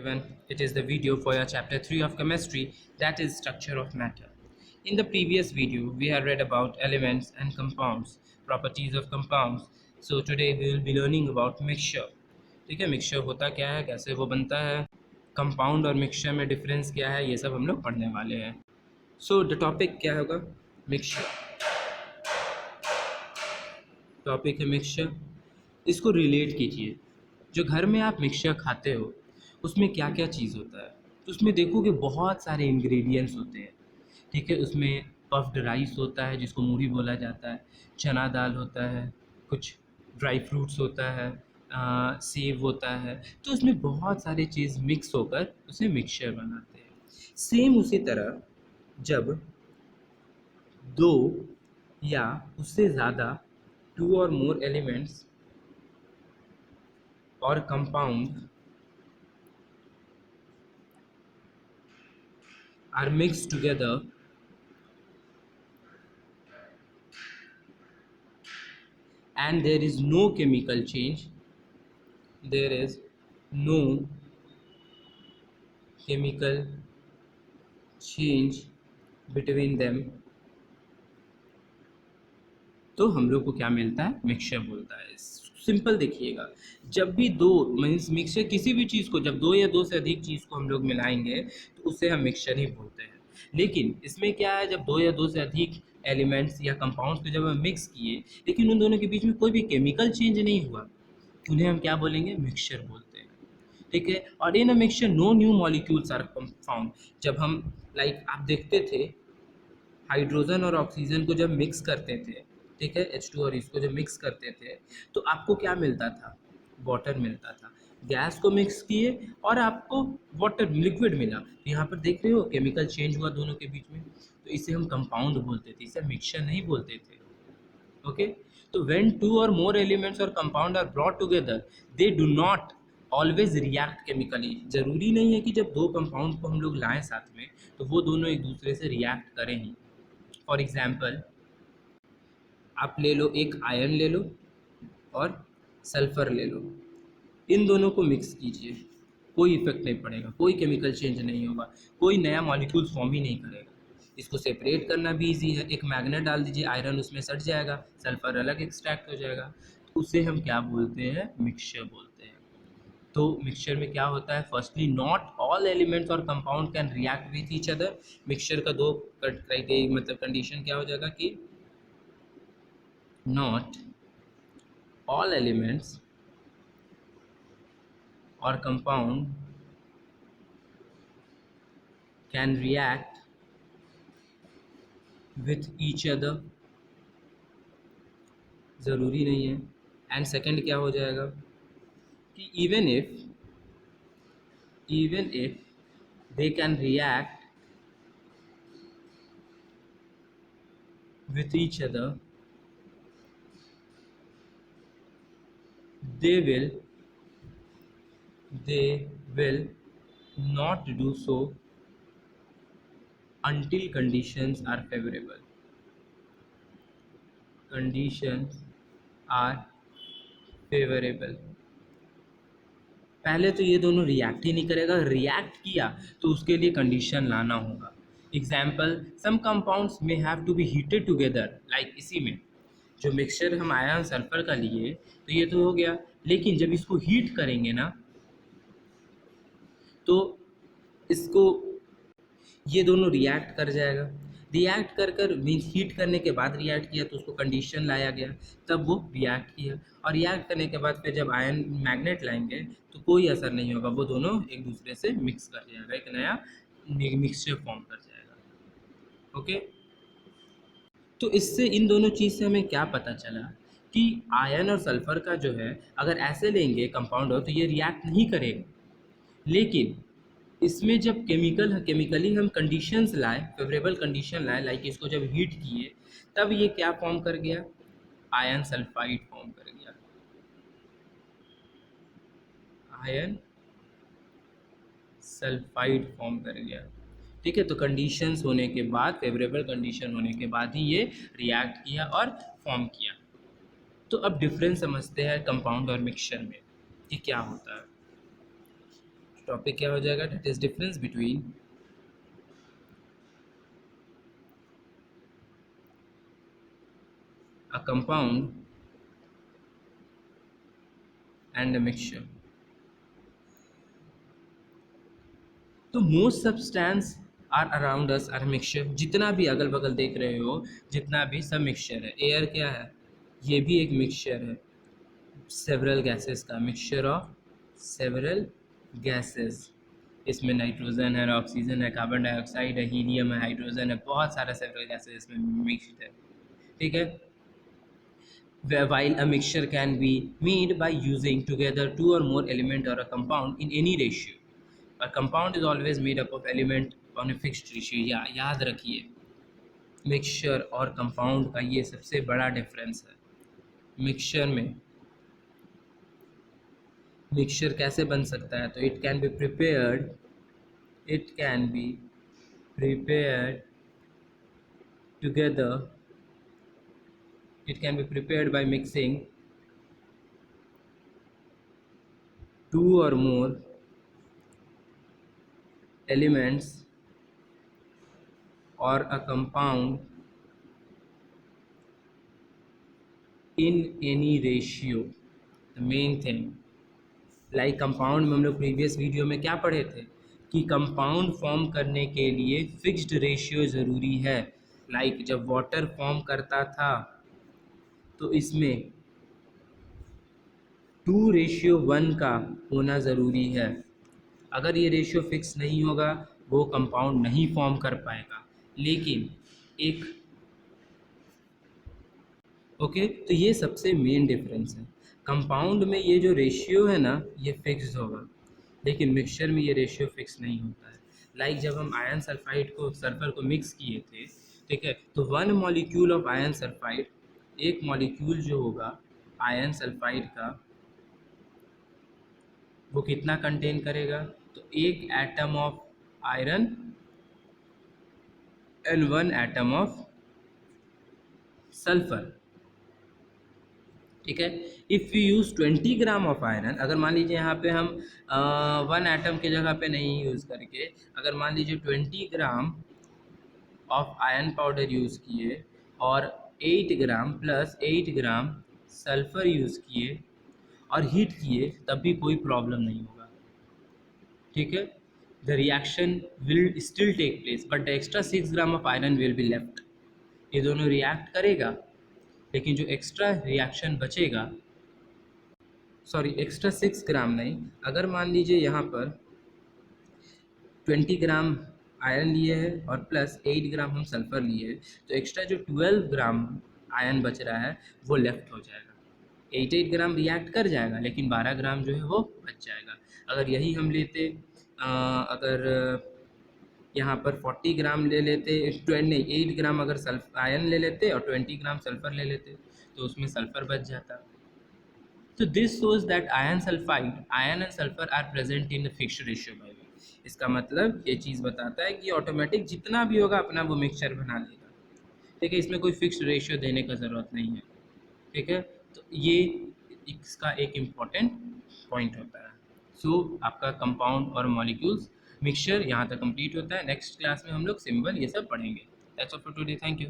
everyone. It is the video for your chapter 3 of chemistry, that is structure of matter. In the previous video, we have read about elements and compounds, properties of compounds. So today we will be learning about mixture. ठीक है, mixture होता क्या है, कैसे वो बनता है, compound और मिक्सचर में डिफरेंस क्या है, ये सब हम लोग पढ़ने वाले हैं. सो द टॉपिक क्या होगा, मिक्सचर. टॉपिक है मिक्सचर. इसको रिलेट कीजिए. जो घर में आप मिक्सचर खाते हो उसमें क्या क्या चीज़ होता है, तो उसमें देखोगे बहुत सारे इंग्रेडिएंट्स होते हैं. ठीक है, उसमें पफ्ड राइस होता है जिसको मूढ़ी बोला जाता है, चना दाल होता है, कुछ ड्राई फ्रूट्स होता है, सेव होता है. तो उसमें बहुत सारे चीज़ मिक्स होकर उसे मिक्सचर बनाते हैं. सेम उसी तरह जब दो या उससे ज़्यादा to or more elements or compound are mixed together and there is no chemical change, there is no chemical change between them, तो हम लोग को क्या मिलता है, मिक्सचर बोलता है. सिंपल देखिएगा, जब भी दो मीन्स मिक्सचर किसी भी चीज़ को, जब दो या दो से अधिक चीज़ को हम लोग मिलाएंगे तो उससे हम मिक्सचर ही बोलते हैं. लेकिन इसमें क्या है, जब दो या दो से अधिक एलिमेंट्स या कंपाउंड्स को जब हम मिक्स किए लेकिन उन दोनों के बीच में कोई भी केमिकल चेंज नहीं हुआ, उन्हें हम क्या बोलेंगे, मिक्सचर बोलते हैं. ठीक है, और in a mixture no new molecules are found. जब हम आप देखते थे हाइड्रोजन और ऑक्सीजन को जब मिक्स करते थे, ठीक है, H2 और इसको जब मिक्स करते थे तो आपको क्या मिलता था, वाटर मिलता था. गैस को मिक्स किए और आपको वाटर लिक्विड मिला. तो यहाँ पर देख रहे हो केमिकल चेंज हुआ दोनों के बीच में, तो इसे हम कंपाउंड बोलते थे, इसे मिक्सचर नहीं बोलते थे. ओके, तो when two or more elements or compound are brought together they do not always react chemically. ज़रूरी नहीं है कि जब दो कंपाउंड को हम लोग लाएं साथ में तो वो दोनों एक दूसरे से रिएक्ट करें ही. फॉर एग्जाम्पल, आप ले लो, एक आयरन ले लो और सल्फ़र ले लो, इन दोनों को मिक्स कीजिए, कोई इफेक्ट नहीं पड़ेगा, कोई केमिकल चेंज नहीं होगा, कोई नया मॉलिक्यूल फॉर्म ही नहीं करेगा. इसको सेपरेट करना भी इजी है, एक मैग्नेट डाल दीजिए, आयरन उसमें सट जाएगा, सल्फ़र अलग एक्सट्रैक्ट हो जाएगा. तो उसे हम क्या बोलते हैं, मिक्सचर बोलते हैं. तो मिक्सचर में क्या होता है, firstly not all elements or compound can react with each other. Mixture का दो क्राइटेरिया मतलब कंडीशन क्या हो जाएगा कि not all elements or compound can react with each other. ज़रूरी नहीं है. एंड सेकंड क्या हो जाएगा कि even if they can react with each other, they will not do so until conditions are favorable. Conditions are favorable. पहले तो ये दोनों रिएक्ट ही नहीं करेगा, रिएक्ट किया तो उसके लिए कंडीशन लाना होगा. Example, some compounds may have to be heated together. Like इसी में जो मिक्सचर हम आयरन सल्फर का लिए तो ये तो हो गया, लेकिन जब इसको हीट करेंगे ना तो इसको ये दोनों रिएक्ट कर जाएगा. रिएक्ट कर मीन्स हीट करने के बाद रिएक्ट किया तो उसको कंडीशन लाया गया, तब वो रिएक्ट किया, और रिएक्ट करने के बाद फिर जब आयन मैग्नेट लाएंगे तो कोई असर नहीं होगा, वो दोनों एक दूसरे से मिक्स कर जाएगा, एक नया मिक्सचर फॉर्म कर जाएगा. ओके, तो इससे इन दोनों चीज़ से हमें क्या पता चला कि आयन और सल्फर का जो है अगर ऐसे लेंगे कंपाउंड हो तो ये रिएक्ट नहीं करेगा. लेकिन इसमें जब केमिकली हम कंडीशंस लाए, फेवरेबल कंडीशन लाए, लाइक इसको जब हीट किए तब ये क्या फॉर्म कर गया, आयन सल्फाइड फॉर्म कर गया. आयन सल्फाइड फॉर्म कर गया. ठीक है, तो कंडीशंस होने के बाद, फेवरेबल कंडीशन होने के बाद ही ये रिएक्ट किया और फॉर्म किया. तो अब डिफरेंस समझते हैं कंपाउंड और मिक्सचर में कि क्या होता है. टॉपिक क्या हो जाएगा, that is difference between a compound and a mixture. तो most substance are around us are mixture, जितना भी अगल बगल देख रहे हो, जितना भी सब मिक्सचर है। एयर क्या है, ये भी एक मिक्सचर है सेवरल गैसेस का, मिक्सचर ऑफ सेवरल गैसेस। इसमें नाइट्रोजन है, ऑक्सीजन है, कार्बन डाइऑक्साइड है, हीलियम है, हाइड्रोजन है, बहुत सारा सेवरल गैसेस इसमें मिक्सड है। ठीक है, while a mixture can be made by using together two or more element or a compound in any ratio. A compound is always made up of element on a fixed ratio। या याद रखिए, mixture और compound का ये सबसे बड़ा difference है। Mixture में मिक्सचर कैसे बन सकता है, तो it can be prepared together, it can be prepared by mixing two or more elements or a compound in any ratio। the main thing, like compound में हम लोग प्रीवियस वीडियो में क्या पढ़े थे कि कंपाउंड फॉर्म करने के लिए फिक्स्ड रेशियो ज़रूरी है। लाइक जब वाटर फॉर्म करता था तो इसमें 2:1 का होना ज़रूरी है। अगर ये रेशियो फिक्स नहीं होगा वो कंपाउंड नहीं फॉर्म कर पाएगा। लेकिन एक ओके, तो ये सबसे मेन डिफरेंस है। कंपाउंड में ये जो रेशियो है ना ये फिक्स्ड होगा, लेकिन मिक्सचर में ये रेशियो फिक्स नहीं होता है। लाइक जब हम आयरन सल्फाइड को सल्फर को मिक्स किए थे, ठीक है, तो 1 मॉलिक्यूल ऑफ आयरन सल्फाइड, एक मॉलिक्यूल जो होगा आयरन सल्फाइड का, वो कितना कंटेन करेगा, तो एक atom of iron and 1 atom of sulphur. ठीक है, if you use 20 gram of iron, अगर मान लीजिए यहाँ पे हम 1 एटम की जगह पे नहीं यूज़ करके, अगर मान लीजिए 20 ग्राम ऑफ आयरन पाउडर यूज़ किए और 8 ग्राम प्लस 8 ग्राम सल्फर यूज़ किए और हीट किए, तब भी कोई प्रॉब्लम नहीं होगा। ठीक है, the reaction will still take place but the extra 6 gram of iron will be left. ये दोनों रिएक्ट करेगा, लेकिन जो एक्स्ट्रा रिएक्शन बचेगा, सॉरी एक्स्ट्रा 6 ग्राम नहीं, अगर मान लीजिए यहाँ पर 20 ग्राम आयरन लिए है और प्लस 8 ग्राम हम सल्फ़र लिए है, तो एक्स्ट्रा जो 12 ग्राम आयरन बच रहा है वो लेफ्ट हो जाएगा। 8 ग्राम रिएक्ट कर जाएगा, लेकिन 12 ग्राम जो है वो बच जाएगा। अगर यही हम लेते अगर यहाँ पर 40 ग्राम ले लेते, 8 ग्राम अगर आयरन ले लेते और 20 ग्राम सल्फ़र ले लेते, तो उसमें सल्फ़र बच जाता। तो this shows that iron and sulfur are present in a fixed ratio by way। इसका मतलब ये चीज़ बताता है कि ऑटोमेटिक जितना भी होगा अपना वो मिक्सचर बना लेगा। ठीक है, इसमें कोई फिक्स्ड रेशियो देने का ज़रूरत नहीं है। ठीक है, तो ये इसका एक इम्पॉर्टेंट पॉइंट होता है। सो आपका कंपाउंड और मॉलिक्यूल्स मिक्सचर यहाँ तक कंप्लीट होता है। नेक्स्ट क्लास में हम लोग सिंबल ये सब पढ़ेंगे। That's all for today, thank you.